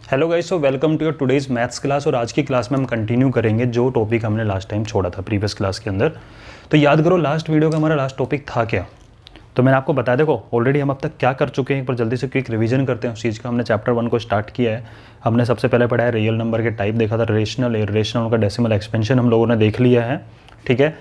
Hello guys, so welcome to your today's maths class. और आज की क्लास में हम कंटिन्यू करेंगे जो टॉपिक हमने लास्ट टाइम छोड़ा था प्रीवियस क्लास के अंदर। तो याद करो लास्ट वीडियो का हमारा लास्ट टॉपिक था क्या। तो मैंने आपको बताया, देखो ऑलरेडी हम अब तक क्या कर चुके हैं, एक बार जल्दी से क्विक रिवीजन करते हैं उस चीज़ का। हमने चैप्टर 1 को स्टार्ट किया है। हमने सबसे पहले पढ़ा है रियल नंबर के टाइप, देखा था रेशनल, इरेशनल का डेसिमल एक्सपेंशन हम लोगों ने देख लिया है। ठीक है,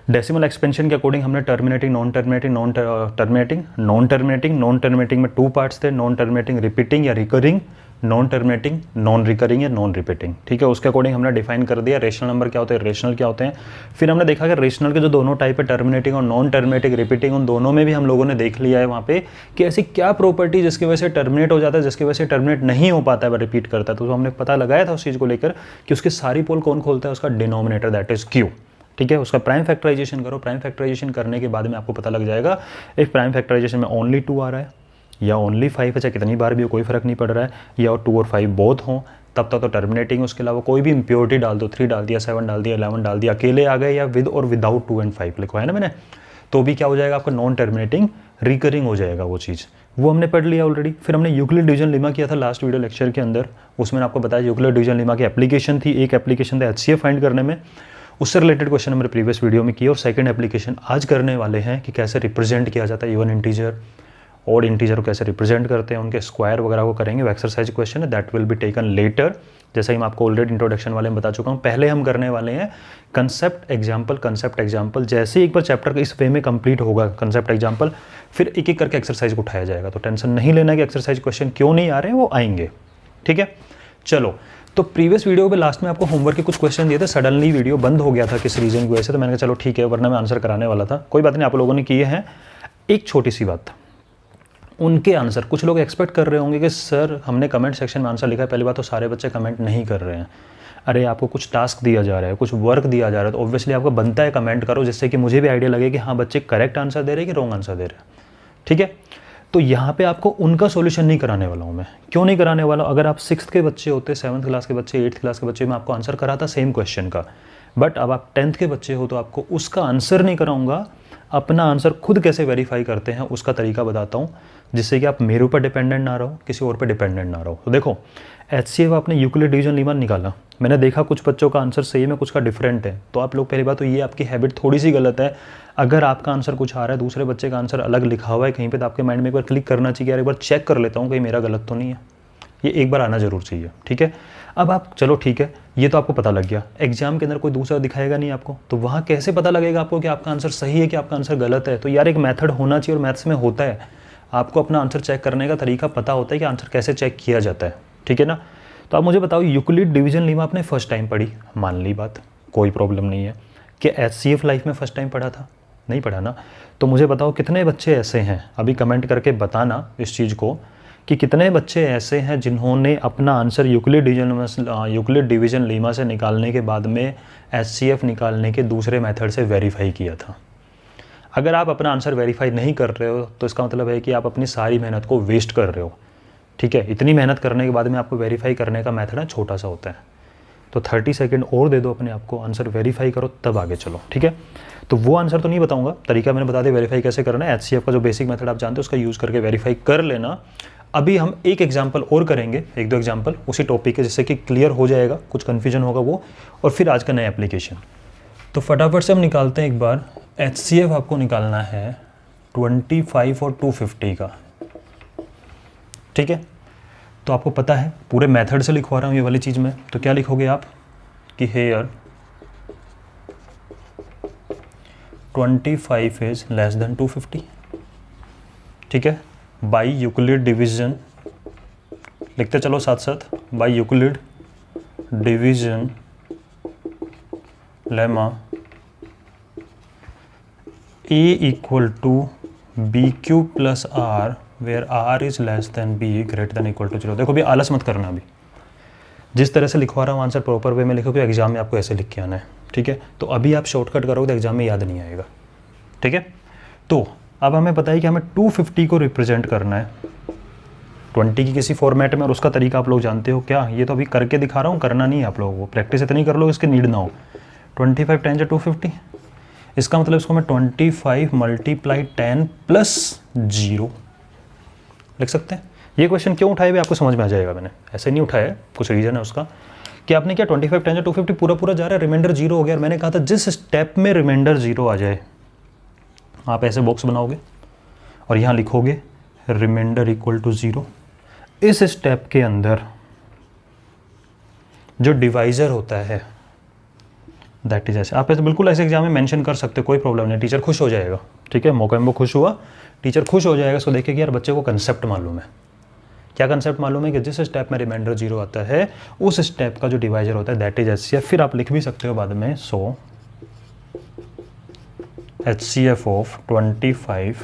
डेसिमल एक्सपेंशन के अकॉर्डिंग हमने terminating, non terminating, non terminating में 2 पार्ट्स थे, नॉन टर्मिनेटिंग रिपीटिंग या recurring, non terminating non recurring या नॉन रिपीटिंग। ठीक है, उसके अकॉर्डिंग हमने डिफाइन कर दिया रेशनल नंबर क्या होते हैं, रेशनल क्या होते हैं। फिर हमने देखा कि रेशनल के जो दोनों टाइप है, टर्मिनेटिंग और नॉन टर्मिनेटिंग रिपीटिंग, उन दोनों में भी हम लोगों ने देख लिया है वहाँ पे कि ऐसी क्या प्रॉपर्टी जिसकी वजह से टर्मिनेट हो जाता है, जिसकी वजह से टर्मिनेट नहीं हो पाता है, रिपीट करता है। तो हमने पता लगाया था उस चीज़ को लेकर कि उसकी सारी पोल कौन खोलता है, उसका डिनोमिनेटर, दैट इज क्यू। ठीक है, उसका प्राइम फैक्टराइजेशन करो। प्राइम फैक्टराइजेशन करने के बाद में आपको पता लग जाएगा एक प्राइम फैक्टराइजेशन में ओनली 2 आ रहा है या ओनली 5 है, चाहे कितनी बार भी हो कोई फर्क नहीं पड़ रहा है, या 2 और 5 बोथ हों, तब तक तो टर्मिनेटिंग। उसके अलावा कोई भी इम्प्योरिटी डाल दो, 3 डाल दिया, 7 डाल दिया, 11 डाल दिया, अकेले आ गए या विद और विदाउट 2 and 5 लिखवाया ना मैंने, तो भी क्या हो जाएगा आपका नॉन टर्मिनेटिंग रिकरिंग हो जाएगा वो चीज़। वो हमने पढ़ लिया ऑलरेडी। फिर हमने यूक्लिड डिवीजन लेमा किया था लास्ट वीडियो लेक्चर के अंदर। उसमें आपको बताया यूक्लिड डिवीजन लेमा की एप्लीकेशन थी। एक एप्लीकेशन था एचसीएफ फाइंड करने में, उससे रिलेटेड क्वेश्चन हमारे प्रीवियस वीडियो में किया। और सेकंड एप्लीकेशन आज करने वाले हैं कि कैसे रिप्रेजेंट किया जाता है इवन इंटीजर और इंटीजर को कैसे रिप्रेजेंट करते हैं, उनके स्क्वायर वगैरह को करेंगे। वो एक्सरसाइज क्वेश्चन है, that will be taken later, जैसा ही मैं आपको ऑलरेडी इंट्रोडक्शन वाले में बता चुका हूँ। पहले हम करने वाले हैं कंसेप्ट एग्जाम्पल। जैसे ही एक बार चैप्टर इस वे में कंप्लीट होगा कंसेप्ट एग्जाम्पल, फिर एक एक करके एक्सरसाइज को उठाया जाएगा। तो टेंशन नहीं लेना कि एक्सरसाइज क्वेश्चन क्यों नहीं आ रहे हैं, वो आएंगे। ठीक है, चलो। तो प्रीवियस वीडियो पे लास्ट में आपको होमवर्क के कुछ क्वेश्चन दिए थे, सडनली वीडियो बंद हो गया था किस रीजन की वजह से, तो मैंने कहा चलो ठीक है, वरना मैं आंसर कराने वाला था। कोई बात नहीं, आप लोगों ने किए हैं। एक छोटी सी बात, उनके आंसर कुछ लोग एक्सपेक्ट कर रहे होंगे कि सर हमने कमेंट सेक्शन में आंसर लिखा है। पहली बात तो सारे बच्चे कमेंट नहीं कर रहे हैं। अरे आपको कुछ टास्क दिया जा रहा है, कुछ वर्क दिया जा रहा है, तो ऑब्वियसली आपको बनता है कमेंट करो, जिससे कि मुझे भी आइडिया लगे कि हाँ बच्चे करेक्ट आंसर दे रहे हैं कि रॉन्ग आंसर दे रहे हैं। ठीक है, तो यहाँ पे आपको उनका सॉल्यूशन नहीं कराने वाला हूँ मैं। क्यों नहीं कराने वाला? अगर आप 6th के बच्चे होते, 7th क्लास के बच्चे, 8th क्लास के बच्चे, मैं आपको आंसर कराता सेम क्वेश्चन का। बट अब आप 10th के बच्चे हो तो आपको उसका आंसर नहीं कराऊंगा, अपना आंसर खुद कैसे वेरीफाई करते हैं उसका तरीका बताता हूँ, जिससे कि आप मेरे ऊपर डिपेंडेंट ना रहो, किसी और पर डिपेंडेंट ना रहो। तो देखो एचसीएफ आपने यूक्लिड डिवीजन लीमा निकाला, मैंने देखा कुछ बच्चों का आंसर सही है, कुछ का डिफरेंट है। तो आप लोग पहली बात तो ये आपकी हैबिट थोड़ी सी गलत है। अगर आपका आंसर कुछ आ रहा है, दूसरे बच्चे का आंसर अलग लिखा हुआ है कहीं पे, तो आपके माइंड में एक बार क्लिक करना चाहिए, यार एक बार चेक कर लेता हूँ कहीं मेरा गलत तो नहीं है। ये एक बार आना जरूर चाहिए। ठीक है, अब आप चलो ठीक है, ये तो आपको पता लग गया। एग्जाम के अंदर कोई दूसरा दिखाएगा नहीं आपको, तो वहाँ कैसे पता लगेगा आपको कि आपका आंसर सही है कि आपका आंसर गलत है? तो यार एक मेथड होना चाहिए, और मैथ्स में होता है। आपको अपना आंसर चेक करने का तरीका पता होता है कि आंसर कैसे चेक किया जाता है। ठीक है ना? तो आप मुझे बताओ, यूक्लिड डिवीजन लीमा आपने फर्स्ट टाइम पढ़ी, मान ली बात, कोई प्रॉब्लम नहीं है। कि एचसीएफ लाइफ में फर्स्ट टाइम पढ़ा था? नहीं पढ़ा ना? तो मुझे बताओ कितने बच्चे ऐसे हैं, अभी कमेंट करके बताना इस चीज़ को, कि कितने बच्चे ऐसे हैं जिन्होंने अपना आंसर यूक्लिड डिवीजन लीमा से निकालने के बाद में एचसीएफ निकालने के दूसरे मेथड से वेरीफाई किया था। अगर आप अपना आंसर वेरीफाई नहीं कर रहे हो तो इसका मतलब है कि आप अपनी सारी मेहनत को वेस्ट कर रहे हो। ठीक है, इतनी मेहनत करने के बाद में आपको वेरीफाई करने का मेथड छोटा सा होता है। तो 30 सेकंड और दे दो अपने आप को, आंसर वेरीफाई करो तब आगे चलो। ठीक है, तो वो आंसर तो नहीं बताऊंगा, तरीका मैंने बता दिया वेरीफाई कैसे करना है। एचसीएफ का जो बेसिक मेथड आप जानते हो उसका यूज़ करके वेरीफाई कर लेना। अभी हम एक एग्जाम्पल और करेंगे, 1-2 एग्जाम्पल उसी टॉपिक के, जिससे कि क्लियर हो जाएगा, कुछ कन्फ्यूजन होगा वो, और फिर आज का नया एप्लीकेशन। तो फटाफट से हम निकालते हैं एक बार। एचसीएफ आपको निकालना है 25 और 250 का। ठीक है, तो आपको पता है पूरे मेथड से लिखवा रहा हूँ ये वाली चीज़ में। तो क्या लिखोगे आप कि हेयर 25 इज लेस देन 250। ठीक है, बाई यूक्लिड डिवीजन लिखते चलो साथ साथ, by Euclid division lemma A equal to B Q plus R where R is less than B greater than equal to 0। देखो भी आलस मत करना, अभी जिस तरह से लिखवा रहा हूँ आंसर प्रॉपर वे में लिखोगे, एग्जाम में आपको ऐसे लिख के आना है। ठीक है, तो अभी आप शॉर्टकट करोगे तो एग्जाम में याद नहीं आएगा। ठीक है, तो अब हमें पता है कि हमें 250 को रिप्रेजेंट करना है 20 की किसी फॉर्मेट में, और उसका तरीका आप लोग जानते हो क्या। ये तो अभी करके दिखा रहा हूँ, करना नहीं है आप लोगों को, प्रैक्टिस इतनी कर लो इसकी नीड ना हो। 25 टाइम्स 250, इसका मतलब इसको मैं 25 × 10 + 0 लिख सकते हैं। ये क्वेश्चन क्यों उठाया भी आपको समझ में आ जाएगा, मैंने ऐसे नहीं उठाया, कुछ रीज़न है उसका कि आपने क्या 25 10 250 पूरा पूरा जा रहा है, रिमाइंडर 0 हो गया। और मैंने कहा था जिस स्टेप में रिमाइंडर 0 आ जाए आप ऐसे बॉक्स बनाओगे और यहाँ लिखोगे रिमाइंडर इक्वल टू 0। इस स्टेप के अंदर जो डिवाइजर होता है दैट इज ऐसे, आप ऐसे बिल्कुल ऐसे एग्जाम में मेंशन कर सकते हो, कोई प्रॉब्लम नहीं, टीचर खुश हो जाएगा। ठीक है, मौका में वो खुश हुआ, टीचर खुश हो जाएगा इसको देखे कि यार बच्चे को कंसेप्ट मालूम है। क्या कंसेप्ट मालूम है कि जिस स्टेप में रिमाइंडर 0 आता है उस स्टेप का जो डिवाइजर होता है दैट इज HCF। फिर आप लिख भी सकते हो बाद में, सो HCF ऑफ 25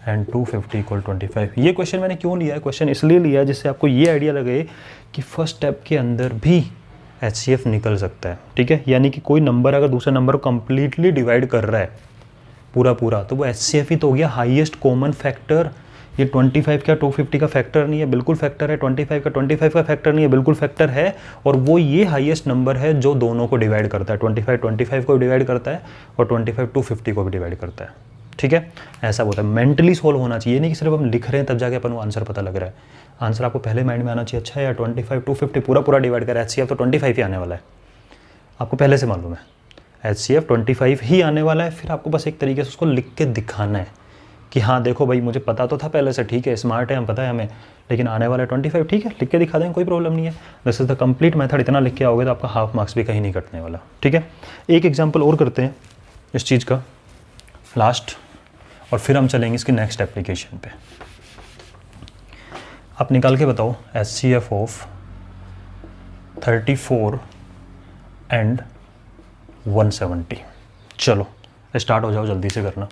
एंड 250 इक्वल 25। ये क्वेश्चन मैंने क्यों लिया है, क्वेश्चन इसलिए लिया है जिससे आपको ये आइडिया लगे कि फर्स्ट स्टेप के अंदर भी HCF निकल सकता है। ठीक है, यानी कि कोई नंबर अगर दूसरे नंबर को कंप्लीटली डिवाइड कर रहा है पूरा पूरा, तो वो HCF ही तो हो गया, हाईएस्ट कॉमन फैक्टर। ये 25 का 250 का फैक्टर नहीं है, बिल्कुल फैक्टर है। 25 का 25 का फैक्टर नहीं है, बिल्कुल फैक्टर है। और वो ये हाईएस्ट नंबर है जो दोनों को डिवाइड करता है, 25 को डिवाइड करता है और 25 250 को भी डिवाइड करता है। ठीक है, ऐसा होता है, मेंटली सोल्व होना चाहिए, नहीं कि सिर्फ हम लिख रहे हैं तब जाके अपन को आंसर पता लग रहा है। आंसर आपको पहले माइंड में आना चाहिए, अच्छा यार 25 250 पूरा पूरा डिवाइड कर HCF तो 25 ही आने वाला है, आपको पहले से मालूम है HCF 25 ही आने वाला है। फिर आपको बस एक तरीके से उसको लिख के दिखाना है कि हाँ देखो भाई मुझे पता तो था पहले से, ठीक है स्मार्ट है हम, पता है हमें, लेकिन आने वाला है 25, ठीक है लिख के दिखा देंगे, कोई प्रॉब्लम नहीं है। This is the complete method, इतना लिख के आओगे तो आपका हाफ मार्क्स भी कहीं नहीं कटने वाला। ठीक है, एक एग्जाम्पल और करते हैं इस चीज़ का लास्ट, और फिर हम चलेंगे इसकी नेक्स्ट एप्लीकेशन पे। आप निकाल के बताओ HCF ऑफ 34 एंड 170। चलो स्टार्ट हो जाओ, जल्दी से करना,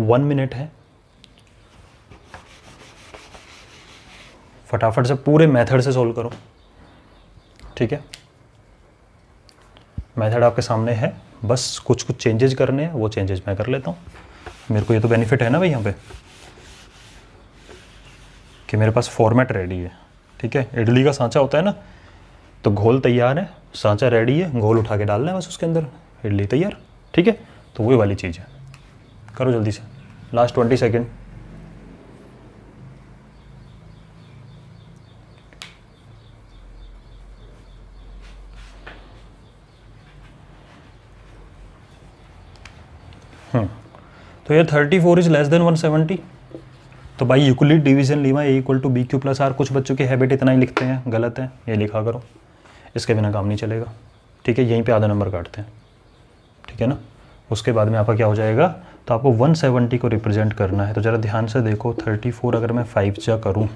1 मिनट है, फटाफट से पूरे मेथड से सोल्व करो। ठीक है, मेथड आपके सामने है, बस कुछ कुछ चेंजेस करने हैं, वो चेंजेस मैं कर लेता हूँ। मेरे को ये तो बेनिफिट है ना भाई यहाँ पे कि मेरे पास फॉर्मेट रेडी है। ठीक है, इडली का सांचा होता है ना, तो घोल तैयार है, सांचा रेडी है, घोल उठा के डालना है बस उसके अंदर, इडली तैयार। ठीक है, तो वही वाली चीज़ है, करो जल्दी से, लास्ट 20 सेकेंड। तो ये 34 इज लेस देन 170, तो भाई Euclid division lemma A equal to BQ plus R। कुछ बच्चों की हैबिट इतना ही लिखते हैं, गलत है, ये लिखा करो, इसके बिना काम नहीं चलेगा। ठीक है, यहीं पे आधा नंबर काटते हैं। ठीक है ना, उसके बाद में आपका क्या हो जाएगा, तो आपको 170 को रिप्रेजेंट करना है। तो ज़रा ध्यान से देखो, 34 अगर मैं 5 जा करूँ,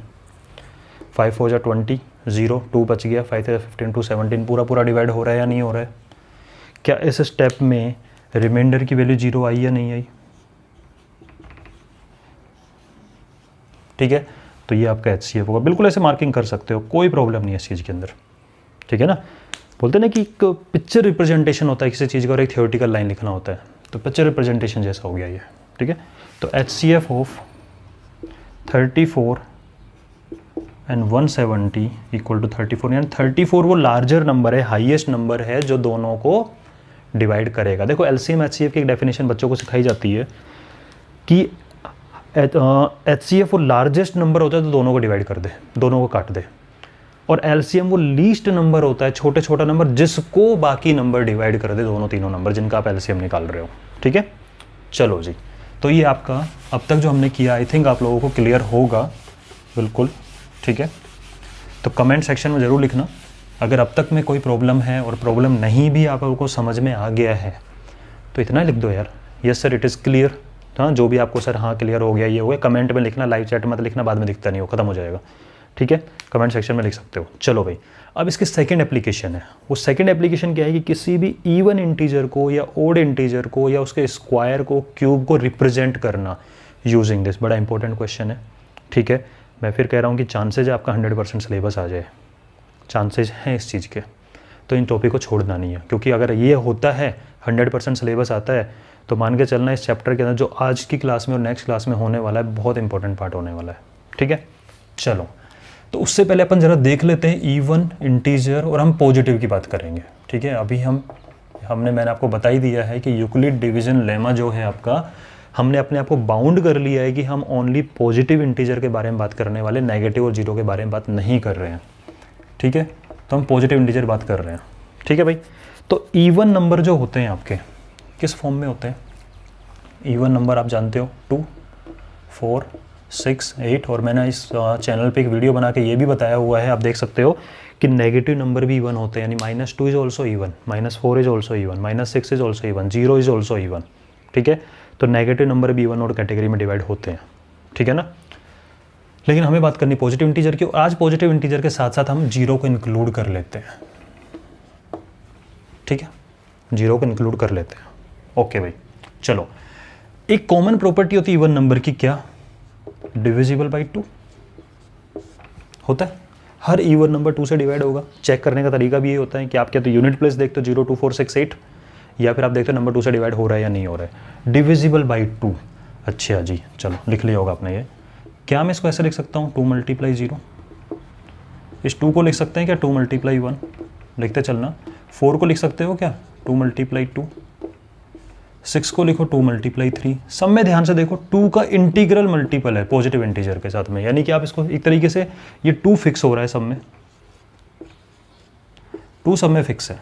5 4 जा 20, 0 2 बच गया, 5 3 15 2 17, पूरा पूरा डिवाइड हो रहा है या नहीं हो रहा है? क्या इस स्टेप में रिमाइंडर की वैल्यू 0 आई या नहीं आई? ठीक है, तो ये आपका HCF होगा, बिल्कुल ऐसे मार्किंग कर सकते हो, कोई प्रॉब्लम नहीं है इस चीज़ के अंदर। ठीक है ना, बोलते हैं ना कि एक पिक्चर रिप्रेजेंटेशन होता है किसी चीज़ का और एक थियोरेटिकल लाइन लिखना होता है, तो पिक्चर रिप्रेजेंटेशन जैसा हो गया ये। ठीक है, तो HCF of 34 and 170 equal to 34, यानी 34 वो लार्जर नंबर है, हाईएस्ट नंबर है जो दोनों को डिवाइड करेगा। देखो LCM HCF की एक डेफिनेशन बच्चों को सिखाई जाती है कि HCF वो लार्जेस्ट नंबर होता है तो दोनों को डिवाइड कर दे, दोनों को काट दे, और LCM वो लीस्ट नंबर होता है, छोटे छोटा नंबर जिसको बाकी नंबर डिवाइड कर दे, दोनों तीनों नंबर जिनका आप LCM निकाल रहे हो। ठीक है, चलो जी, तो ये आपका अब तक जो हमने किया आई थिंक आप लोगों को क्लियर होगा बिल्कुल। ठीक है, तो कमेंट सेक्शन में ज़रूर लिखना अगर अब तक में कोई प्रॉब्लम है, और प्रॉब्लम नहीं भी आप लोगों को समझ में आ गया है तो इतना लिख दो यार, yes sir it is clear. हाँ, जो भी आपको सर हाँ क्लियर हो गया ये हो गया, कमेंट में लिखना, लाइव चैट मत लिखना, बाद में दिखता नहीं हो, खत्म हो जाएगा। ठीक है, कमेंट सेक्शन में लिख सकते हो। चलो भाई, अब इसकी सेकंड एप्लीकेशन है। वो सेकंड एप्लीकेशन क्या है कि किसी भी इवन इंटीजर को या ओड इंटीजर को या उसके स्क्वायर को, क्यूब को रिप्रेजेंट करना यूजिंग दिस। बड़ा इंपॉर्टेंट क्वेश्चन है। ठीक है, मैं फिर कह रहा हूँ कि चांसेज है आपका 100% सिलेबस आ जाए, चांसेज हैं इस चीज़ के, तो इन टॉपिक को छोड़ना नहीं है, क्योंकि अगर ये होता है 100% सिलेबस आता है तो मान के चलना इस चैप्टर के अंदर जो आज की क्लास में और नेक्स्ट क्लास में होने वाला है बहुत इंपॉर्टेंट पार्ट होने वाला है। ठीक है, चलो तो उससे पहले अपन ज़रा देख लेते हैं इवन, इंटीजर और हम पॉजिटिव की बात करेंगे। ठीक है, अभी मैंने आपको बता ही दिया है कि यूक्लिड डिवीजन लेमा जो है आपका हमने अपने आप को बाउंड कर लिया है कि हम ओनली पॉजिटिव इंटीजर के बारे में बात करने वाले, नेगेटिव और जीरो के बारे में बात नहीं कर रहे हैं, ठीक है। तो हम पॉजिटिव इंटीजर बात कर रहे हैं, ठीक है भाई। तो इवन नंबर जो होते हैं आपके किस फॉर्म में होते हैं? इवन नंबर आप जानते हो 2, 4, 6, 8, और मैंने इस चैनल पे एक वीडियो बना के ये भी बताया हुआ है, आप देख सकते हो कि नेगेटिव नंबर भी इवन होते हैं, यानी -2 is also even, -4 is also even, -6 is also even, 0 is also even, ठीक है। तो नेगेटिव नंबर भी इवन और कैटेगरी में डिवाइड होते हैं, ठीक है ना। लेकिन हमें बात करनी पॉजिटिव इंटीजर की, आज पॉजिटिव इंटीजर के साथ साथ हम जीरो को इंक्लूड कर लेते हैं, ठीक है, जीरो को इंक्लूड कर लेते हैं। ओके भाई, चलो। एक कॉमन प्रॉपर्टी होती है इवन नंबर की, क्या? डिविजिबल बाई 2 होता है। हर इवन नंबर 2 से डिवाइड होगा। चेक करने का तरीका भी ये होता है कि आप क्या तो यूनिट प्लेस देखते हो 0, 2, 4, 6, 8, या फिर आप देखते हो नंबर 2 से डिवाइड हो रहा है या नहीं हो रहा है। डिविजिबल बाई 2, अच्छा जी, चलो लिख लिया होगा आपने ये। क्या मैं इसको ऐसे लिख सकता हूँ 2 × 0? इस 2 को लिख सकते हैं क्या 2 × 1? लिखते चलना। 4 को लिख सकते हो क्या 2 × 2? 6 को लिखो 2 × 3। सब में ध्यान से देखो 2 का इंटीग्रल मल्टीपल है पॉजिटिव इंटीजर के साथ में, यानी कि आप इसको एक तरीके से ये 2 फिक्स हो रहा है सब में, 2 सब में फिक्स है।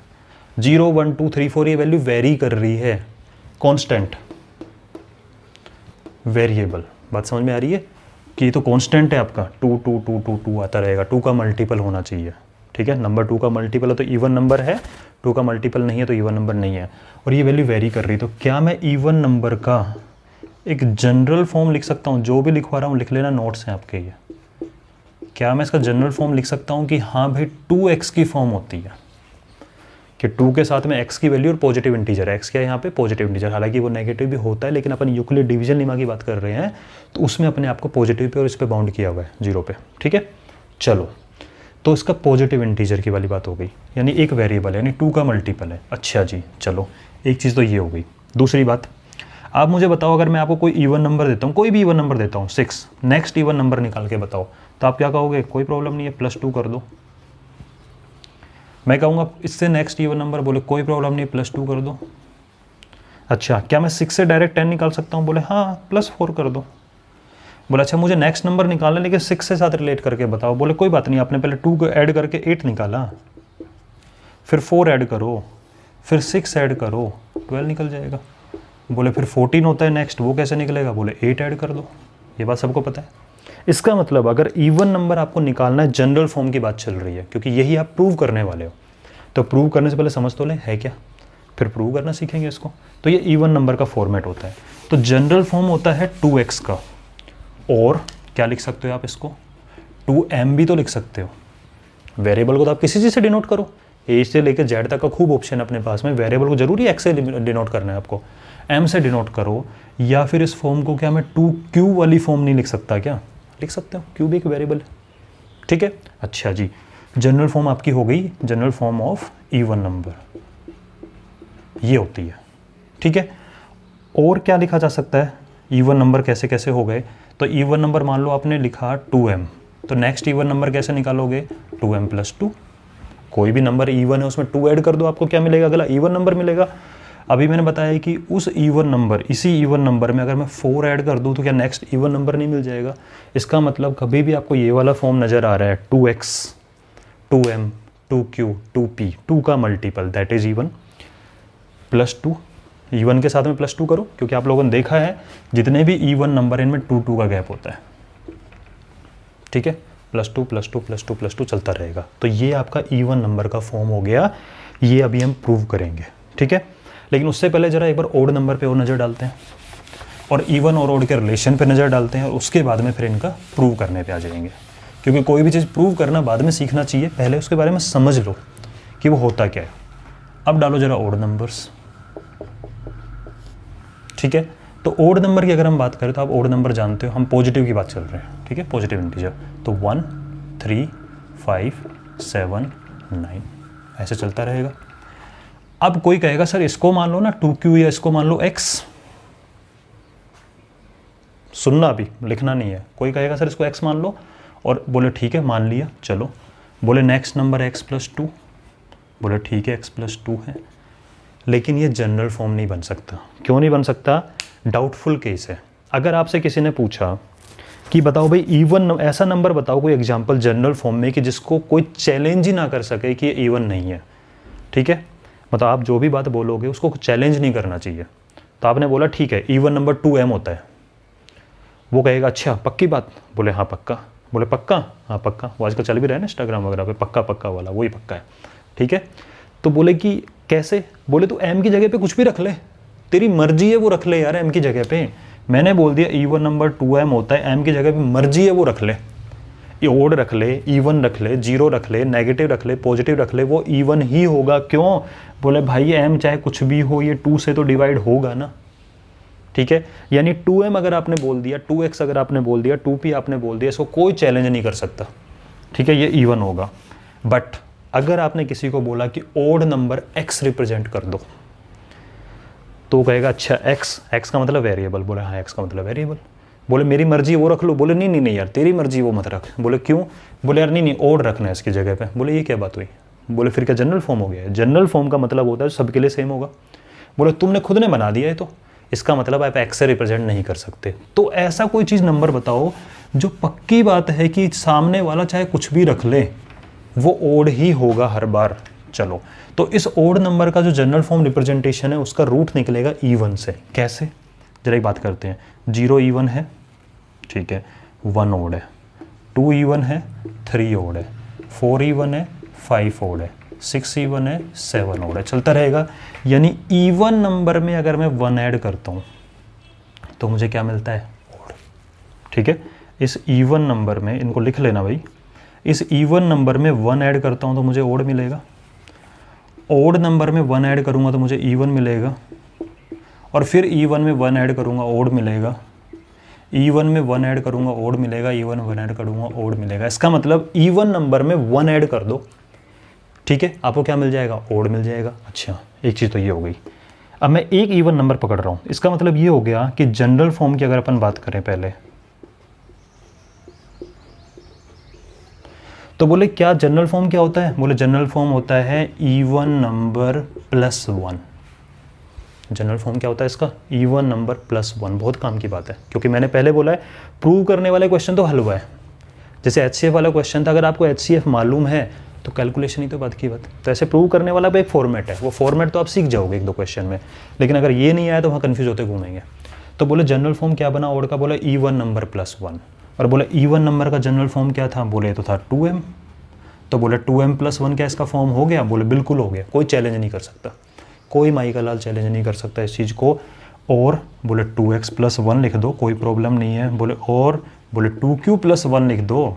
0, 1, 2, 3, 4 ये वैल्यू वेरी कर रही है, कांस्टेंट, वेरिएबल। बात समझ में आ रही है कि ये तो कांस्टेंट है आपका, 2, 2, 2, 2, 2 आता रहेगा। 2 का मल्टीपल होना चाहिए, ठीक है। नंबर 2 का मल्टीपल है तो इवन नंबर है, 2 का मल्टीपल नहीं है तो इवन नंबर नहीं है, और ये वैल्यू वेरी कर रही। तो क्या मैं इवन नंबर का एक जनरल फॉर्म लिख सकता हूँ? जो भी लिखवा रहा हूँ लिख लेना, नोट्स हैं आपके ये। क्या मैं इसका जनरल फॉर्म लिख सकता हूँ कि हाँ भाई 2x की फॉर्म होती है, कि 2 के साथ में x की वैल्यू और पॉजिटिव इंटीजर, x क्या है यहाँ पे पॉजिटिव इंटीजर, हालांकि वो नेगेटिव भी होता है, लेकिन अपन यूक्लिड डिवीजन लेमा की बात कर रहे हैं तो उसमें अपने आप को पॉजिटिव पे और इस पे बाउंड किया हुआ है 0 पे, ठीक है। चलो, तो इसका पॉजिटिव इंटीजर की वाली बात हो गई, यानी एक वेरिएबल है, यानी 2 का मल्टीपल है। अच्छा जी, चलो एक चीज़ तो ये हो गई। दूसरी बात, आप मुझे बताओ अगर मैं आपको कोई इवन नंबर देता हूँ, कोई भी इवन नंबर देता हूँ 6, नेक्स्ट इवन नंबर निकाल के बताओ, तो आप क्या कहोगे? कोई प्रॉब्लम नहीं है, +2 कर दो। मैं कहूँगा इससे नेक्स्ट इवन नंबर, बोले कोई प्रॉब्लम नहीं है, +2 कर दो। अच्छा, क्या मैं 6 से डायरेक्ट 10 निकाल सकता हूँ? बोले हाँ, +4 कर दो। बोले अच्छा मुझे नेक्स्ट नंबर निकालना, लेकिन 6 से साथ रिलेट करके बताओ। बोले कोई बात नहीं, आपने पहले 2 को ऐड करके 8 निकाला, फिर 4 ऐड करो, फिर 6 ऐड करो, 12 निकल जाएगा। बोले फिर 14 होता है नेक्स्ट, वो कैसे निकलेगा? बोले 8 ऐड कर दो। ये बात सबको पता है। इसका मतलब अगर इवन नंबर आपको निकालना है, जनरल फॉर्म की बात चल रही है, क्योंकि यही आप प्रूव करने वाले हो, तो प्रूव करने से पहले समझ तो लें है क्या, फिर प्रूव करना सीखेंगे इसको। तो ये इवन नंबर का फॉर्मेट होता है। तो जनरल फॉर्म होता है 2x का, और क्या लिख सकते हो आप इसको? 2m भी तो लिख सकते हो। वेरिएबल को तो आप किसी चीज़ से डिनोट करो, a से लेकर z तक का खूब ऑप्शन अपने पास में। वेरिएबल को जरूरी x से डिनोट करना है आपको, m से डिनोट करो, या फिर इस फॉर्म को क्या मैं 2q वाली फॉर्म नहीं लिख सकता? क्या लिख सकते हो, q भी एक वेरिएबल है, ठीक है। अच्छा जी, जनरल फॉर्म आपकी हो गई, general form of even number ये होती है, ठीक है। और क्या लिखा जा सकता है? इवन नंबर कैसे कैसे हो गए? तो इवन नंबर मान लो आपने लिखा 2m, तो नेक्स्ट इवन नंबर कैसे निकालोगे? 2m + 2। कोई भी नंबर इवन है उसमें 2 ऐड कर दो, आपको क्या मिलेगा? अगला इवन नंबर मिलेगा। अभी मैंने बताया कि उस इवन नंबर, इसी इवन नंबर में अगर मैं 4 ऐड कर दूं तो क्या नेक्स्ट इवन नंबर नहीं मिल जाएगा? इसका मतलब कभी भी आपको ये वाला फॉर्म नज़र आ रहा है 2x, 2m, 2q, 2p, 2 का multiple, that is even, +2। Even के साथ में +2 करो, क्योंकि आप लोगों ने देखा है जितने भी इवन नंबर इनमें 2 का गैप होता है, ठीक है। +2 +2 +2 +2 चलता रहेगा। तो ये आपका इवन नंबर का फॉर्म हो गया, ये अभी हम प्रूव करेंगे, ठीक है। लेकिन उससे पहले जरा एक बार ओड नंबर पे और नज़र डालते हैं, और इवन और ओड के रिलेशन पे नज़र डालते हैं, और उसके बाद में फिर इनका प्रूव करने पे आ जाएंगे। क्योंकि कोई भी चीज़ प्रूव करना बाद में सीखना चाहिए, पहले उसके बारे में समझ लो कि वो होता क्या है। अब डालो जरा ओड नंबर्स, ठीक है। तो ओड नंबर की अगर हम बात करें तो आप ओड नंबर जानते हो, हम पॉजिटिव की बात चल रहे हैं, ठीक है, पॉजिटिव इंटीजर। तो 1, 3, 5, 7, 9 ऐसे चलता रहेगा। अब कोई कहेगा सर इसको मान लो ना 2q, या इसको मान लो x, सुनना अभी, लिखना नहीं है। कोई कहेगा सर इसको x मान लो, और बोले ठीक है मान लिया, चलो। बोले नेक्स्ट नंबर x + 2, बोले ठीक है x + 2 है। लेकिन ये जनरल फॉर्म नहीं बन सकता। क्यों नहीं बन सकता? डाउटफुल केस है। अगर आपसे किसी ने पूछा कि बताओ भाई इवन, ऐसा नंबर बताओ कोई एग्जांपल जनरल फॉर्म में कि जिसको कोई चैलेंज ही ना कर सके कि ये इवन नहीं है, ठीक है, मतलब आप जो भी बात बोलोगे उसको चैलेंज नहीं करना चाहिए। तो आपने बोला ठीक है इवन नंबर 2m होता है, वो कहेगा अच्छा पक्की बात? बोले हाँ पक्का। बोले पक्का? हाँ पक्का। वो आजकल चल भी रहा है ना इंस्टाग्राम वगैरह पे, पक्का पक्का वाला, वही पक्का है, ठीक है। तो बोले कि कैसे? बोले तो m की जगह पे कुछ भी रख ले, तेरी मर्जी है वो रख ले यार m की जगह पे। मैंने बोल दिया इवन नंबर 2m होता है, m की जगह पे मर्जी है वो रख ले, ओड रख ले, इवन रख ले, जीरो रख ले, नेगेटिव रख ले, पॉजिटिव रख ले, वो इवन ही होगा। क्यों? बोले भाई m चाहे कुछ भी हो ये 2 से तो डिवाइड होगा ना, ठीक है। यानी 2m अगर आपने बोल दिया, 2x अगर आपने बोल दिया, 2p आपने बोल दिया, इसको कोई चैलेंज नहीं कर सकता, ठीक है, ये इवन होगा। बट अगर आपने किसी को बोला कि ओड नंबर x रिप्रेजेंट कर दो, तो कहेगा अच्छा x का मतलब वेरिएबल। बोले हाँ x का मतलब वेरिएबल। बोले मेरी मर्जी वो रख लो। बोले नहीं नहीं नहीं यार तेरी मर्जी वो मत रख। बोले क्यों? बोले यार नहीं नहीं ओड रखना है इसकी जगह पे। बोले ये क्या बात हुई? बोले फिर क्या जनरल फॉर्म हो गया है? जनरल फॉर्म का मतलब होता है सबके लिए सेम होगा। बोले तुमने खुद ने बना दिया है तो इसका मतलब आप x से रिप्रेजेंट नहीं कर सकते। तो ऐसा कोई चीज़ नंबर बताओ जो पक्की बात है कि सामने वाला चाहे कुछ भी रख ले वो ओड ही होगा हर बार। चलो तो इस ओड नंबर का जो जनरल फॉर्म रिप्रेजेंटेशन है उसका रूट निकलेगा इवन से। कैसे? जरा एक बात करते हैं। 0 इवन है, ठीक है, 1 ओड है, 2 इवन है, 3 ओड है, 4 इवन है, 5 ओड है, 6 इवन है, 7 ओड है, चलता रहेगा। यानी इवन नंबर में अगर मैं 1 ऐड करता हूँ तो मुझे क्या मिलता है? ओड, ठीक है। इस इवन नंबर में, इनको लिख लेना भाई, इस इवन नंबर में 1 ऐड करता हूँ तो मुझे ओड मिलेगा, ओड नंबर में 1 ऐड करूँगा तो मुझे इवन मिलेगा, और फिर इवन में 1 ऐड करूँगा ओड मिलेगा, इवन में 1 ऐड करूँगा ओड मिलेगा, इवन 1 ऐड करूँगा ओड मिलेगा। इसका मतलब इवन नंबर में 1 ऐड कर दो, ठीक है, आपको क्या मिल जाएगा? ओड मिल जाएगा। अच्छा एक चीज़ तो ये हो गई। अब मैं एक इवन नंबर पकड़ रहा हूँ, इसका मतलब ये हो गया कि जनरल फॉर्म की अगर अपन बात करें पहले, तो बोले क्या जनरल फॉर्म क्या होता है? बोले जनरल फॉर्म होता है even number plus 1। General form क्या होता है इसका? Even number plus 1। बहुत काम की बात है, क्योंकि मैंने पहले बोला है प्रूव करने वाले क्वेश्चन तो हलवा है। जैसे HCF वाला क्वेश्चन था, अगर आपको HCF मालूम है तो कैलकुलेशन ही तो बात की बात। तो ऐसे प्रूव करने वाला भी एक फॉर्मेट है, वो फॉर्मेट तो आप सीख जाओगे 1-2 क्वेश्चन में, लेकिन अगर ये नहीं आया तो वहाँ कन्फ्यूज होते घूमेंगे। तो बोले जनरल फॉर्म क्या बना ओड का? बोले इवन नंबर प्लस 1। और बोले इवन नंबर का जनरल फॉर्म क्या था? बोले तो था 2m। तो बोले 2m प्लस 1 क्या इसका फॉर्म हो गया? बोले बिल्कुल हो गया, कोई चैलेंज नहीं कर सकता, कोई माई का लाल चैलेंज नहीं कर सकता इस चीज़ को। और बोले 2x प्लस 1 लिख दो, कोई प्रॉब्लम नहीं है। बोले और बोले 2q प्लस 1 लिख दो,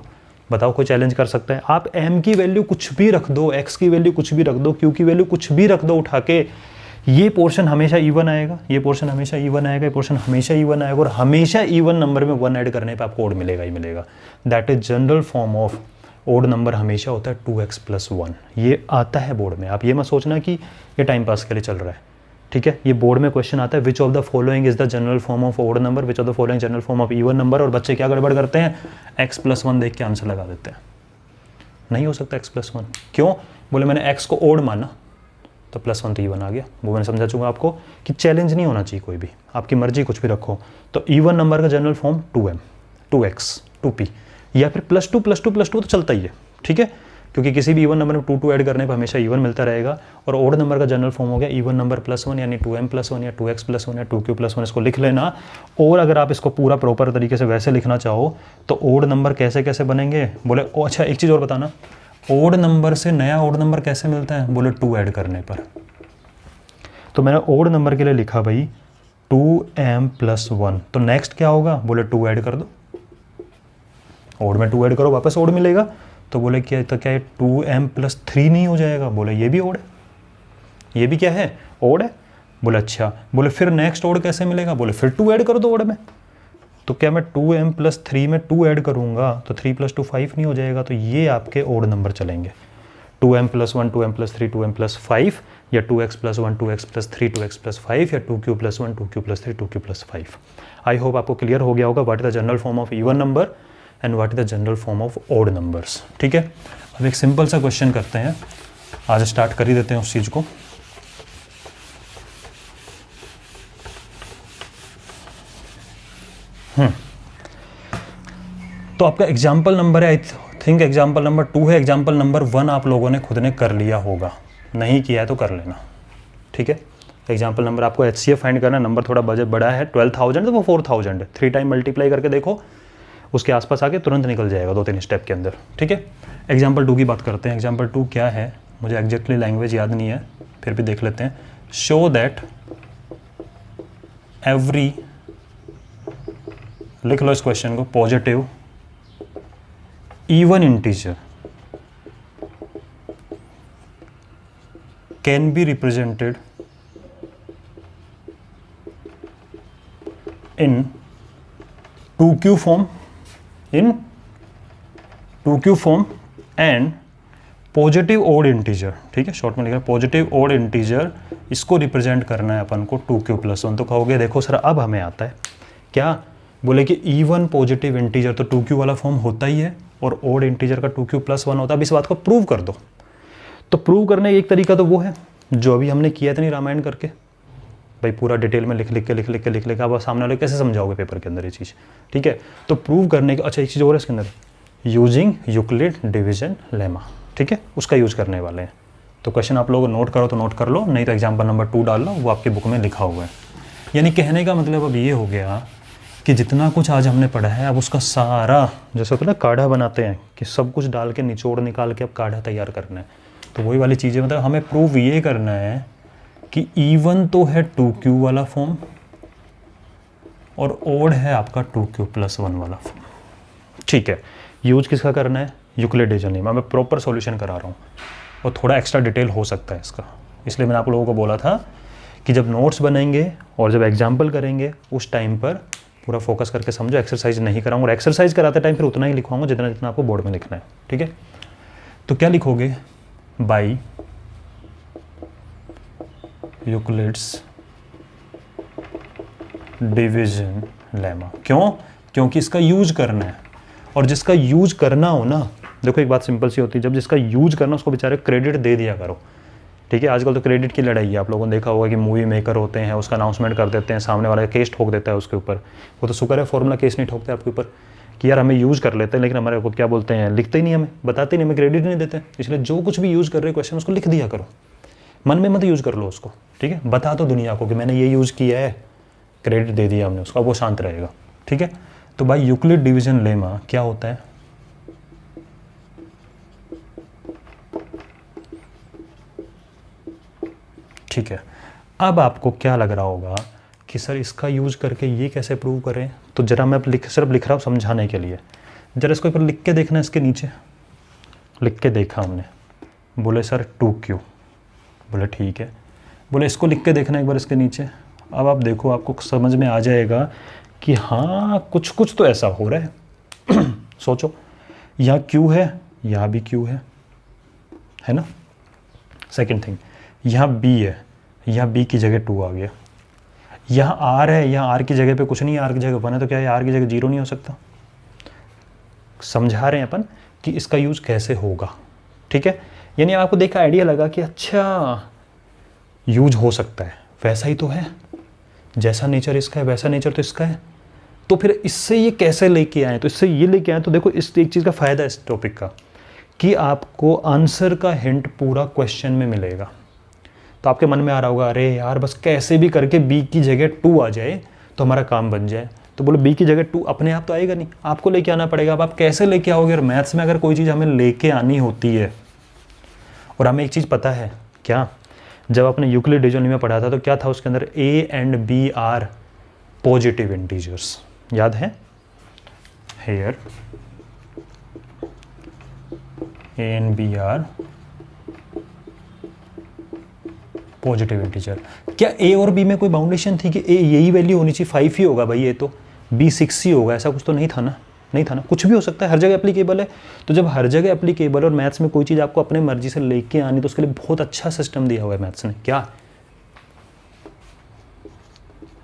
बताओ कोई चैलेंज कर सकता है? आप m की वैल्यू कुछ भी रख दो, x की वैल्यू कुछ भी रख दो, q की वैल्यू कुछ भी रख दो उठा के, ये पोर्शन हमेशा इवन आएगा, ये पोर्शन हमेशा इवन आएगा, ये पोर्शन हमेशा इवन आएगा, और हमेशा इवन नंबर में 1 ऐड करने पे आपको ओड मिलेगा ही मिलेगा। That is general form of odd number, हमेशा होता है 2x प्लस 1। ये आता है बोर्ड में, आप ये मत सोचना कि ये टाइम पास के लिए चल रहा है, ठीक है। ये बोर्ड में क्वेश्चन आता है which of the following is the general form of odd number, which of the following general form of even number, और बच्चे क्या गड़बड़ करते हैं? x प्लस 1 देख के आंसर लगा देते हैं। नहीं हो सकता x प्लस 1, क्यों? बोले मैंने x को ओड माना तो प्लस 1 तो इवन आ गया। वो मैंने समझा चुका आपको कि चैलेंज नहीं होना चाहिए कोई भी, आपकी मर्जी कुछ भी रखो। तो इवन नंबर का general form 2m, 2x, 2p, या फिर प्लस 2 प्लस 2 प्लस 2 तो चलता ही है, ठीक है, क्योंकि किसी भी इवन नंबर में 2 ऐड करने पर हमेशा इवन मिलता रहेगा। और ओड नंबर का जनरल फॉर्म हो गया इवन नंबर प्लस 1, यानी 2m प्लस 1 या 2x प्लस 1 या 2q प्लस 1, इसको लिख लेना। और अगर आप इसको पूरा प्रॉपर तरीके से वैसे लिखना चाहो तो ओड नंबर कैसे कैसे बनेंगे? बोले अच्छा एक चीज़ और बताना, ओड नंबर से नया ओड नंबर कैसे मिलता है? बोले 2 ऐड करने पर। तो मैंने ओड नंबर के लिए लिखा भाई 2m प्लस 1, तो नेक्स्ट क्या होगा? बोले 2 ऐड कर दो, ओड में 2 ऐड करो वापस ओड मिलेगा। तो बोले क्या, तो क्या 2m प्लस 3 नहीं हो जाएगा? बोले ये भी ओड है, ये भी क्या है? ओड है। बोले अच्छा, बोले फिर नेक्स्ट ओड कैसे मिलेगा? बोले फिर 2 ऐड कर दो ओड में। तो क्या मैं 2m प्लस 3 में 2 ऐड करूँगा तो 3 प्लस 2 5 नहीं हो जाएगा? तो ये आपके ओड नंबर चलेंगे, 2m plus 1, 2m plus 3, 2m plus 5, या 2x plus 1, 2x plus 3, 2x plus 5, या 2q plus 1, 2q plus 3, 2q plus 5। I hope आपको क्लियर हो गया होगा what is the general form of even number and what is the general form of odd numbers, ठीक है। अब एक simple सा क्वेश्चन करते हैं, आज स्टार्ट कर ही देते हैं उस चीज़ को। तो आपका एग्जाम्पल नंबर है, आई थिंक एग्जाम्पल नंबर 2 है, एग्जाम्पल नंबर 1 आप लोगों ने खुद ने कर लिया होगा, नहीं किया है तो कर लेना, ठीक है। एग्जाम्पल नंबर आपको HCF फाइंड करना, नंबर थोड़ा बजट बड़ा है 12,000 तो वो 4,000 3 टाइम मल्टीप्लाई करके देखो, उसके आसपास आके तुरंत निकल जाएगा 2-3 स्टेप के अंदर, ठीक है। एग्जाम्पल 2 की बात करते हैं। एग्जाम्पल 2 क्या है, मुझे एग्जैक्टली लैंग्वेज याद नहीं है, फिर भी देख लेते हैं। शो दैट एवरी, लिख लो इस क्वेश्चन को, positive even integer can be represented in 2q form, in 2q form and positive odd integer, ठीक है, शॉर्ट में लिखा है पॉजिटिव ओड इंटीजर, इसको रिप्रेजेंट करना है अपन को 2q+1। तो कहोगे देखो सर अब हमें आता है क्या, बोले कि इवन पॉजिटिव इंटीजर तो 2q वाला फॉर्म होता ही है और ओड इंटीजर का 2q+1 होता है। अब इस बात को प्रूव कर दो। तो प्रूव करने एक तरीका तो वो है जो अभी हमने किया था नहीं, रामायण करके, भाई पूरा डिटेल में लिख के अब सामने वाले कैसे समझाओगे पेपर के अंदर ये चीज़, ठीक है। तो प्रूव करने की, अच्छा एक चीज़ और है इसके अंदर, यूजिंग यूक्लिड डिवीजन लेमा, ठीक है, उसका यूज करने वाले हैं। तो क्वेश्चन आप लोग नोट करो तो नोट कर लो, नहीं तो एग्जाम्पल नंबर 2 डाल लो, वो आपकी बुक में लिखा हुआ है। यानी कहने का मतलब अब ये हो गया कि जितना कुछ आज हमने पढ़ा है अब उसका सारा, जैसे होता है ना काढ़ा बनाते हैं कि सब कुछ डाल के निचोड़ निकाल के अब काढ़ा तैयार करना है, तो वही वाली चीज़ें, मतलब हमें प्रूव ये करना है कि इवन तो है 2q वाला फॉर्म और ओड है आपका 2q+1 वाला फॉर्म, ठीक है। यूज किसका करना है, यूक्लिडेशन लेमा। मैं प्रॉपर सॉल्यूशन करा रहा हूँ और थोड़ा एक्स्ट्रा डिटेल हो सकता है इसका, इसलिए मैंने आप लोगों को बोला था कि जब नोट्स बनेंगे और जब एग्जाम्पल करेंगे उस टाइम पर पूरा फोकस करके समझो। एक्सरसाइज नहीं कराऊंगा और एक्सरसाइज कराते टाइम फिर उतना ही लिखवाऊंगा जितना जितना आपको बोर्ड में लिखना है, ठीक है। तो क्या लिखोगे, बाई यूक्लिड्स डिवीजन लेमा। क्यों, क्योंकि इसका यूज करना है, और जिसका यूज करना हो ना, देखो एक बात सिंपल सी होती है, जब जिसका यूज करना उसको बेचारे क्रेडिट दे दिया करो, ठीक है। आजकल तो क्रेडिट की लड़ाई है, आप लोगों ने देखा होगा कि मूवी मेकर होते हैं, उसका अनाउंसमेंट कर देते हैं, सामने वाला केस ठोक देता है उसके ऊपर। वो तो शुक्र है फॉर्मूला केस नहीं ठोकते आपके ऊपर कि यार हमें यूज़ कर लेते हैं, लेकिन हमारे को क्या बोलते हैं, लिखते ही नहीं, हमें बताते नहीं, हमें क्रेडिट नहीं देते। इसलिए जो कुछ भी यूज़ कर रहे क्वेश्चन उसको लिख दिया करो, मन में मत यूज़ कर लो उसको, ठीक है। बता दो दुनिया को कि मैंने ये यूज़ किया है, क्रेडिट दे दिया हमने उसको, अब वो शांत रहेगा, ठीक है। तो भाई यूक्लिड डिवीजन लेमा क्या होता है, ठीक है। अब आपको क्या लग रहा होगा कि सर इसका यूज़ करके ये कैसे प्रूव करें, तो जरा मैं सिर्फ लिख रहा हूँ समझाने के लिए। जरा इसको ऊपर लिख के देखना, इसके नीचे लिख के देखा हमने, बोले सर 2q, बोले ठीक है, बोले इसको लिख के देखना एक बार इसके नीचे। अब आप देखो, आपको समझ में आ जाएगा कि हाँ कुछ कुछ तो ऐसा हो रहा है। सोचो, यहाँ q है, यहाँ भी q है ना। सेकंड थिंग, यहाँ b है, यहाँ b की जगह 2 आ गया। यहाँ r है, यहाँ r की जगह पे कुछ नहीं है, r की जगह 1 है, तो क्या है r की जगह 0 नहीं हो सकता। समझा रहे हैं अपन कि इसका यूज़ कैसे होगा, ठीक है। यानी आपको देखा आइडिया लगा कि अच्छा यूज हो सकता है, वैसा ही तो है, जैसा नेचर इसका है वैसा नेचर तो इसका है। तो फिर इससे ये कैसे लेके आए, तो इससे ये लेके आए, तो देखो इस एक चीज़ का फ़ायदा है इस टॉपिक का कि आपको आंसर का हिंट पूरा क्वेश्चन में मिलेगा। तो आपके मन में आ रहा होगा, अरे यार बस कैसे भी करके b की जगह 2 आ जाए तो हमारा काम बन जाए। तो बोलो b की जगह 2 अपने आप तो आएगा नहीं, आपको लेके आना पड़ेगा। अब आप कैसे लेके आओगे, और मैथ्स में अगर कोई चीज़ हमें लेके आनी होती है, और हमें एक चीज़ पता है क्या, जब आपने यूक्लिड डिवीजन में पढ़ा था तो क्या था उसके अंदर, a and b are positive integers, याद है, here a and b are positive integer. क्या a और b में कोई बाउंडेशन थी कि a यही वैल्यू होनी चाहिए 5 ही होगा भाई, ये तो b 6 ही होगा, ऐसा कुछ तो नहीं था ना, नहीं था ना। कुछ भी हो सकता है, हर जगह एप्लीकेबल है। तो जब हर जगह एप्लीकेबल और मैथ्स में कोई चीज़ आपको अपने मर्जी से लेके आनी, तो उसके लिए बहुत अच्छा सिस्टम दिया हुआ है मैथ्स ने, क्या,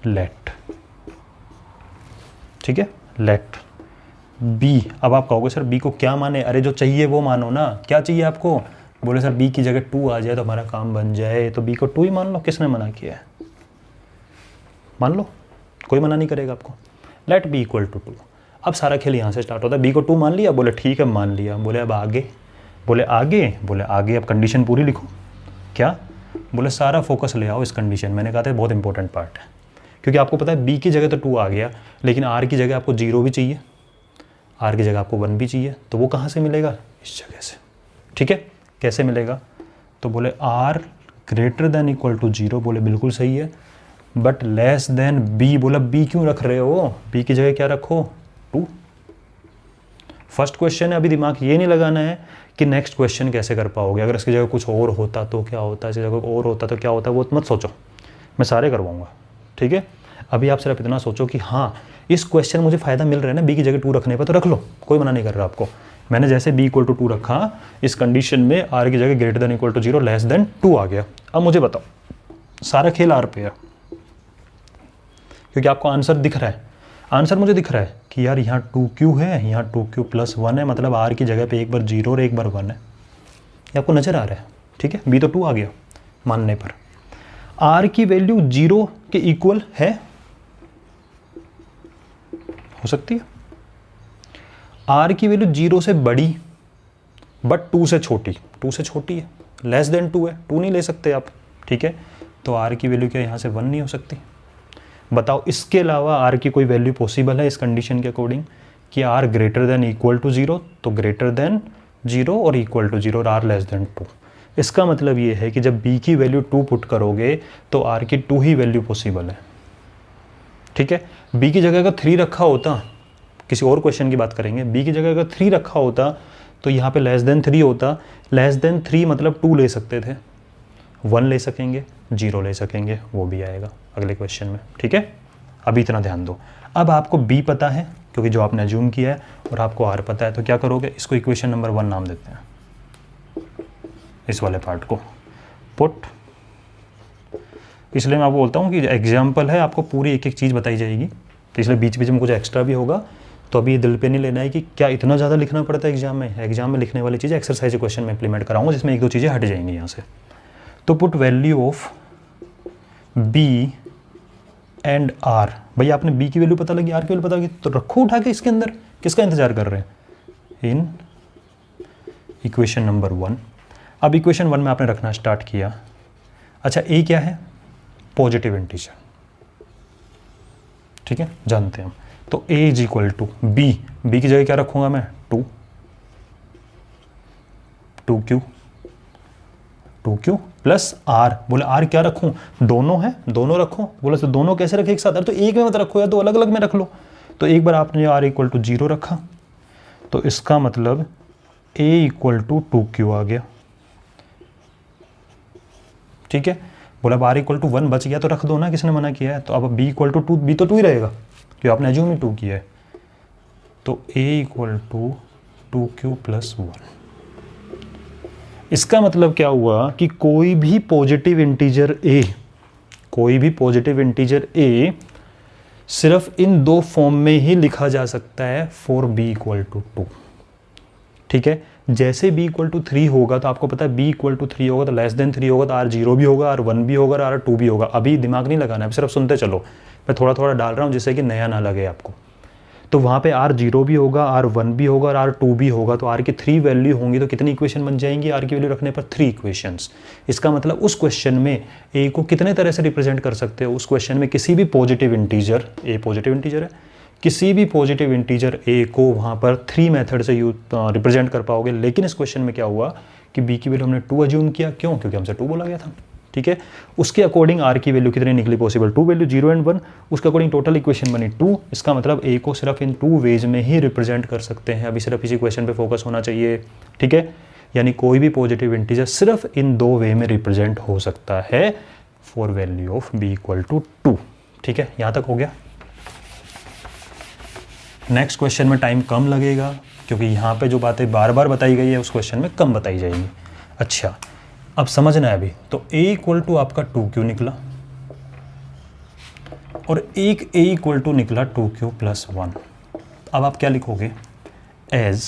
लेट, ठीक है, लेट b। अब आप कहोगे सर b को क्या माने, अरे जो चाहिए वो मानो ना, क्या चाहिए आपको, बोले सर b की जगह 2 आ जाए तो हमारा काम बन जाए, तो b को 2 ही मान लो। किसने मना किया है, मान लो, कोई मना नहीं करेगा आपको। Let b equal to 2। अब सारा खेल यहाँ से स्टार्ट होता है। बी को 2 मान लिया, बोले ठीक है मान लिया, बोले अब आगे, बोले आगे अब कंडीशन पूरी लिखो। क्या बोले सारा फोकस ले आओ इस कंडीशन। मैंने कहा था बहुत इंपॉर्टेंट पार्ट है, क्योंकि आपको पता है बी की जगह तो 2 आ गया, लेकिन आर की जगह आपको 0 भी चाहिए, आर की जगह आपको 1 भी चाहिए, तो वो कहाँ से मिलेगा, इस जगह से। ठीक है, कैसे मिलेगा, तो बोले R greater than equal to 0, बोले बिल्कुल सही है, बट लेस देन बी। बोला बी क्यों रख रहे हो, बी की जगह क्या रखो, 2। फर्स्ट क्वेश्चन है, अभी दिमाग ये नहीं लगाना है कि नेक्स्ट क्वेश्चन कैसे कर पाओगे, अगर इसकी जगह कुछ और होता तो क्या होता, इसकी जगह और होता तो क्या होता, वो मत सोचो, मैं सारे करवाऊंगा। ठीक है, अभी आप सिर्फ इतना सोचो कि हाँ इस क्वेश्चन मुझे फ़ायदा मिल रहा है ना बी की जगह 2 रखने पर, तो रख लो, कोई मना नहीं कर रहा आपको। मैंने जैसे b इक्वल टू 2 रखा, इस कंडीशन में r की जगह greater than equal to 0 less than 2 आ गया। अब मुझे बताओ, सारा खेल r पे है, क्योंकि आपको आंसर दिख रहा है, आंसर मुझे दिख रहा है कि यार यहाँ 2q है, यहाँ 2q प्लस 1 है, मतलब r की जगह पे एक बार 0 और एक बार 1 है, ये आपको नज़र आ रहा है। ठीक है, b तो 2 आ गया मानने पर, r की वैल्यू 0 के इक्वल है, हो सकती है, r की वैल्यू 0 से बड़ी बट 2 से छोटी, 2 से छोटी है, लेस देन 2 है, 2 नहीं ले सकते आप। ठीक है, तो r की वैल्यू क्या यहाँ से 1 नहीं हो सकती। बताओ इसके अलावा r की कोई वैल्यू पॉसिबल है इस कंडीशन के अकॉर्डिंग कि r greater than equal to 0, तो ग्रेटर देन 0 और इक्वल टू 0 और r लेस देन 2। इसका मतलब ये है कि जब b की वैल्यू 2 पुट करोगे तो r की 2 ही वैल्यू पॉसिबल है। ठीक है, b की जगह अगर 3 रखा होता, किसी और क्वेश्चन की बात करेंगे, b की जगह अगर 3 रखा होता तो यहाँ पे लेस देन 3 होता, लेस देन 3 मतलब 2 ले सकते थे, 1 ले सकेंगे, 0 ले सकेंगे, वो भी आएगा अगले क्वेश्चन में। ठीक है, अभी इतना ध्यान दो। अब आपको b पता है क्योंकि जो आपने अज्यूम किया है, और आपको r पता है, तो क्या करोगे, इसको इक्वेशन नंबर 1 नाम देते हैं, इस वाले पार्ट को पुट। इसलिए मैं आपको बोलता हूँ कि एग्जाम्पल है, आपको पूरी एक एक चीज़ बताई जाएगी, तो इसलिए बीच बीच में कुछ एक्स्ट्रा भी होगा, तो अभी दिल पे नहीं लेना है कि क्या इतना ज़्यादा लिखना पड़ता है एग्जाम में। एग्जाम में लिखने वाली चीज़ें एक्सरसाइज क्वेश्चन में इंप्लीमेंट कराऊंगा, जिसमें 1-2 चीज़ें हट जाएंगी यहाँ से। तो put value of b and r, भाई आपने b की वैल्यू पता लगी, r की वैल्यू पता लगी, तो रखो उठा के इसके अंदर, किसका इंतजार कर रहे हैं, इन इक्वेशन नंबर 1। अब इक्वेशन 1 में आपने रखना स्टार्ट किया। अच्छा, a क्या है, पॉजिटिव इंटीजर। ठीक है, जानते हैं हम, तो a is equal to b, b की जगह क्या रखूंगा मैं, 2q प्लस r। बोले r क्या रखूं, दोनों है, दोनों रखो। बोले तो दोनों कैसे रखे एक साथ, तो एक में मत रखो या तो अलग अलग में रख लो। तो एक बार आपने r इक्वल टू 0 रखा, तो इसका मतलब a इक्वल टू 2q आ गया। ठीक है, बोला r इक्वल टू 1 बच गया तो रख दो ना, किसने मना किया है। तो अब b इक्वल टू 2, b तो 2 ही रहेगा क्योंकि आपने अज्यूम ही 2 किया है। तो a equal to 2q plus 1। इसका मतलब क्या हुआ कि कोई भी पॉजिटिव इंटीजर a, कोई भी पॉजिटिव इंटीजर a सिर्फ इन 2 फॉर्म में ही लिखा जा सकता है फॉर b इक्वल टू 2। ठीक है, जैसे b इक्वल टू 3 होगा तो आपको पता है b इक्वल टू 3 होगा तो लेस देन 3 होगा, तो r 0 भी होगा, r 1 भी होगा, r 2 भी होगा। अभी दिमाग नहीं लगाना है, सिर्फ सुनते चलो, मैं थोड़ा थोड़ा डाल रहा हूँ जिससे कि नया ना लगे आपको। तो वहाँ पे r 0 भी होगा, r 1 भी होगा और r 2 भी होगा, तो r की 3 वैल्यू होंगी, तो कितनी इक्वेशन बन जाएंगी, r की वैल्यू रखने पर 3 इक्वेशंस। इसका मतलब उस क्वेश्चन में a को कितने तरह से रिप्रेजेंट कर सकते हो, उस क्वेश्चन में किसी भी positive integer, a positive integer है, किसी भी पॉजिटिव इंटीजर a को वहाँ पर 3 मेथड से रिप्रेजेंट कर पाओगे। लेकिन इस क्वेश्चन में क्या हुआ कि b की वैल्यू हमने 2 अज्यूम किया, क्यों, क्योंकि हमसे 2 बोला गया था। ठीक है, उसके अकॉर्डिंग r की वैल्यू कितनी निकली पॉसिबल, 2 वैल्यू 0 एंड 1, उसके अकॉर्डिंग टोटल इक्वेशन बनी 2। इसका मतलब a को सिर्फ इन 2 वेज में ही रिप्रेजेंट कर सकते हैं। अभी सिर्फ इसी क्वेश्चन पे फोकस होना चाहिए। ठीक है, यानी कोई भी पॉजिटिव इंटीजर सिर्फ इन 2 वे में रिप्रेजेंट हो सकता है for value of b equal to 2। ठीक है, यहाँ तक हो गया। नेक्स्ट क्वेश्चन में टाइम कम लगेगा क्योंकि यहाँ पे जो बातें बार बार बताई गई है उस क्वेश्चन में कम बताई जाएंगी। अच्छा, अब समझना है अभी, तो a इक्वल टू आपका 2q निकला और एक a इक्वल टू निकला 2q प्लस 1। अब आप क्या लिखोगे, एज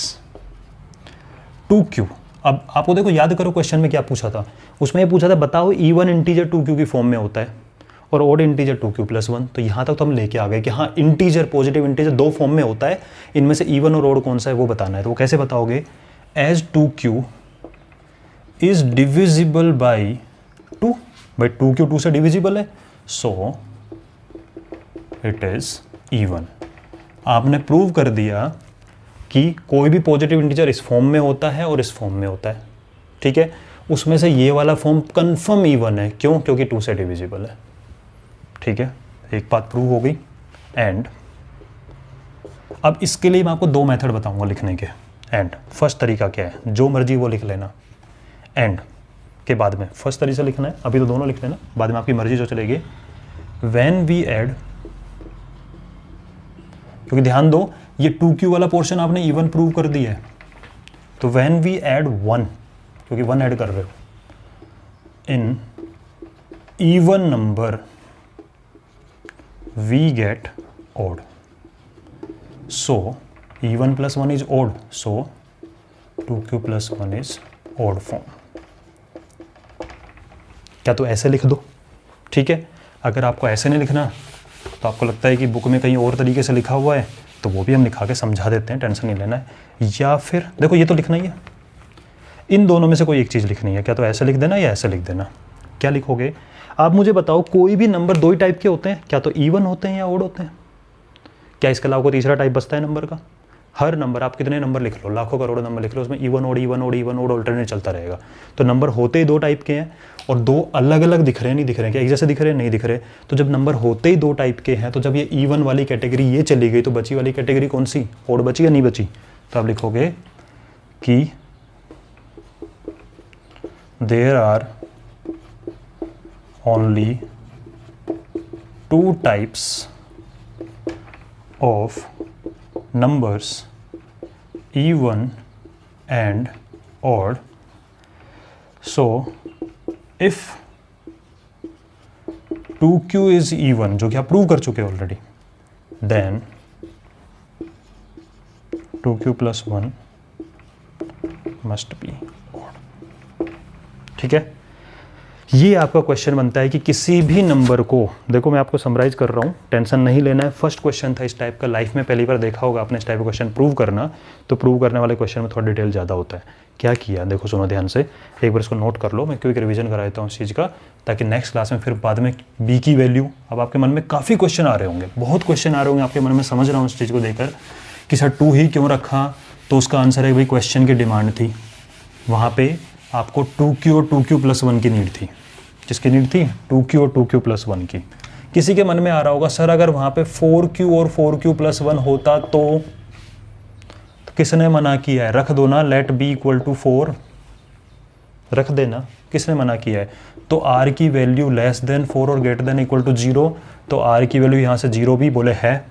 2q। अब आपको देखो, याद करो क्वेश्चन में क्या पूछा था, उसमें ये पूछा था बताओ इवन इंटीजर 2q की फॉर्म में होता है, और ओड इंटीजर 2q+1। तो यहाँ तक तो हम लेके आ गए कि हाँ इंटीजर, पॉजिटिव इंटीजर दो फॉर्म में होता है, इनमें से इवन और ओड कौन सा है वो बताना है। तो वो कैसे बताओगे, as 2q is divisible by 2, भाई 2q 2 से डिविजिबल है, सो इट इज इवन। आपने प्रूव कर दिया कि कोई भी पॉजिटिव इंटीजर इस फॉर्म में होता है और इस फॉर्म में होता है, ठीक है। उसमें से ये वाला फॉर्म कंफर्म इवन है, क्यों, क्योंकि 2 से डिविजिबल है, ठीक है। एक बात प्रूव हो गई। एंड अब इसके लिए मैं आपको दो मेथड बताऊंगा लिखने के। एंड फर्स्ट तरीका क्या है, जो मर्जी वो लिख लेना, एंड के बाद में फर्स्ट तरीके से लिखना है, अभी तो दोनों लिख लेना, बाद में आपकी मर्जी जो चलेगी। व्हेन वी ऐड, क्योंकि ध्यान दो ये 2q वाला पोर्शन आपने इवन प्रूव कर दिया है, तो व्हेन वी ऐड 1, क्योंकि 1 ऐड कर रहे हो in even number we get odd, so even plus 1 is odd, so 2q plus 1 is odd form। क्या तो ऐसे लिख दो, ठीक है। अगर आपको ऐसे नहीं लिखना तो आपको लगता है कि बुक में कहीं और तरीके से लिखा हुआ है, तो वो भी हम लिखा के समझा देते हैं, टेंशन नहीं लेना है। या फिर देखो ये तो लिखना ही है, इन दोनों में से कोई एक चीज़ लिखनी है, क्या तो ऐसे लिख देना या ऐसे लिख देना। क्या लिखोगे आप मुझे बताओ, कोई भी नंबर दो ही टाइप के होते हैं, क्या तो इवन होते हैं या ओड होते हैं, क्या इसके अलावा कोई तीसरा टाइप बचता है नंबर का। हर नंबर, आप कितने नंबर लिख लो, लाखों करोड़ नंबर लिख लो, उसमें even odd even odd even odd alternate चलता रहेगा। तो नंबर होते ही दो टाइप के हैं, और दो अलग अलग दिख रहे हैं, नहीं दिख रहे हैं, क्या एक जैसे दिख रहे हैं, नहीं दिख रहे। तो जब नंबर होते ही दो टाइप के हैं, तो जब ये इवन वाली कैटेगरी ये चली गई, तो बची वाली कैटेगरी कौन सी, ओड बची या नहीं बची। तो आप लिखोगे कि there are only 2 types of numbers, even and odd, so if 2q is even, जो कि आप प्रूव कर चुके already, then 2q plus 1 must be odd, ठीक है। ये आपका क्वेश्चन बनता है कि किसी भी नंबर को, देखो मैं आपको समराइज कर रहा हूँ, टेंशन नहीं लेना है। फर्स्ट क्वेश्चन था इस टाइप का, लाइफ में पहली बार देखा होगा आपने इस टाइप का क्वेश्चन प्रूव करना, तो प्रूव करने वाले क्वेश्चन में थोड़ा डिटेल ज़्यादा होता है। क्या किया देखो, सुनो ध्यान से, एक बार इसको नोट कर लो, मैं क्विक रिवीजन करा देता हूँ इस चीज़ का, ताकि नेक्स्ट क्लास में फिर बाद में बी की वैल्यू, अब आपके मन में काफ़ी क्वेश्चन आ रहे होंगे, बहुत क्वेश्चन आ रहे होंगे आपके मन में, समझ रहा हूँ इस चीज़ को देखकर कि सर 2 ही क्यों रखा। तो उसका आंसर है भाई क्वेश्चन की डिमांड थी, वहाँ पे आपको 2q और 2q plus 1 की नीड थी। जिसकी नीड थी 2q और 2q plus 1 की। किसी के मन में आ रहा होगा सर अगर वहाँ पे 4q और 4q plus 1 होता तो किसने मना किया है, रख दो ना, लेट बी इक्वल टू 4 रख देना, किसने मना किया है। तो r की वैल्यू लेस देन 4 और ग्रेटर देन इक्वल टू 0, तो r की वैल्यू यहाँ से 0 भी बोले है,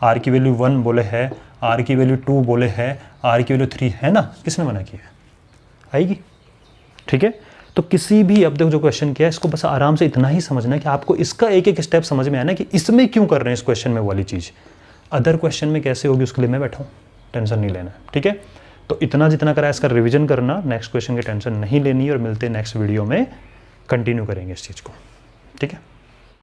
r की वैल्यू 1 बोले है, r की वैल्यू 2 बोले है, r की वैल्यू 3 है ना, किसने मना किया है, आएगी, ठीक है। तो किसी भी, अब देखो जो क्वेश्चन किया है इसको बस आराम से इतना ही समझना है कि आपको इसका एक एक स्टेप समझ में आना कि इसमें क्यों कर रहे हैं इस क्वेश्चन में वाली चीज़, अदर क्वेश्चन में कैसे होगी उसके लिए मैं बैठा हूँ, टेंशन नहीं लेना है, ठीक है। तो इतना जितना करा इसका रिवीजन करना, नेक्स्ट क्वेश्चन की टेंशन नहीं लेनी, और मिलते हैं नेक्स्ट वीडियो में, कंटिन्यू करेंगे इस चीज़ को, ठीक है।